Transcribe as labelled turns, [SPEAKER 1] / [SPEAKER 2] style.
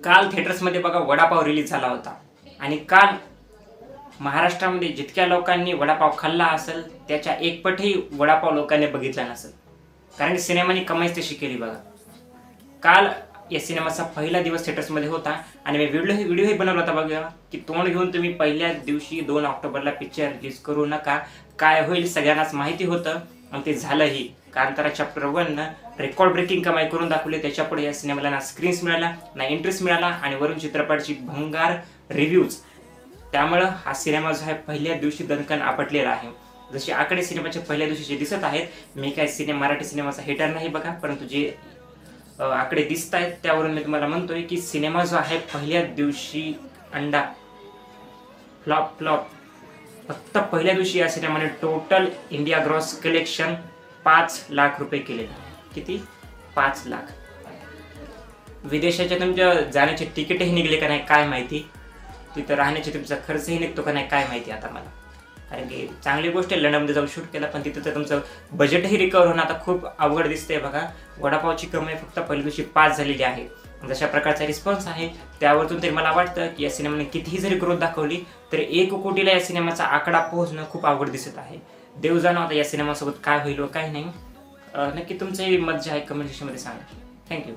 [SPEAKER 1] काल थिएटर्समध्ये बघा वडापाव रिलीज झाला होता आणि काल महाराष्ट्रामध्ये जितक्या लोकांनी वडापाव खाल्ला असेल त्याच्या एकपटही वडापाव लोकांनी बघितला नसेल, कारण की सिनेमाने कमाईच तशी केली बघा. काल या सिनेमाचा पहिला दिवस थिएटर्समध्ये होता आणि मी व्हिडिओही बनवला होता बघा, की तोंड घेऊन तुम्ही पहिल्याच दिवशी 2 ऑक्टोबरला पिक्चर रिलीज करू नका, काय होईल सगळ्यांनाच माहिती होतं आणि ते झालंही. कांतारा चॅप्टर 1 रेकॉर्ड ब्रेकिंग कमाई करून दाखवली. त्याच्यापुढे या सिनेमाला ना स्क्रीन्स मिळाला ना इंटरेस्ट मिळाला आणि वरून चित्रपटाची भंगार रिव्ह्यूज. त्यामुळं हा सिनेमा जो आहे पहिल्या दिवशी दणकन आपटलेला आहे. जसे आकडे सिनेमाच्या पहिल्या दिवशीचे दिसत आहेत, मी काय मराठी सिनेमाचा हेटर नाही बघा, परंतु जे आकडे दिसत आहेत त्यावरून मी तुम्हाला म्हणतोय की सिनेमा जो आहे पहिल्या दिवशी अंडा फ्लॉप. फक्त पहिल्या दिवशी या सिनेमाने total India gross collection 5 lakh रुपये केले. किती? 5 लाख. विदेशाच्या तुमच्या जाण्याचे तिकीटही निघले का नाही काय माहिती, तिथं राहण्याचे तुमचा खर्चही निघतो का नाही काय माहिती आता मला. कारण की चांगली गोष्ट आहे लंडनमध्ये जाऊन शूट केला, पण तिथं तर तुमचं बजेटही रिकवर होणं आता खूप अवघड दिसतंय बघा. वडापावची कमाई फक्त पहिल्या दिवशी 5 झालेली आहे. जशा प्रकारचा रिस्पॉन्स आहे त्यावरतून तरी मला वाटतं की या सिनेमाने कितीही जरी ग्रोथ दाखवली तरी 1 कोटीला या सिनेमाचा आकडा पोहोचणं खूप अवघड दिसत आहे. देव जाणो आता या सिनेमासोबत काय होईल व काय नाही. नक्की तुमचंही मत जे आहे कमेंट सेक्शनमध्ये सांगा. थँक्यू.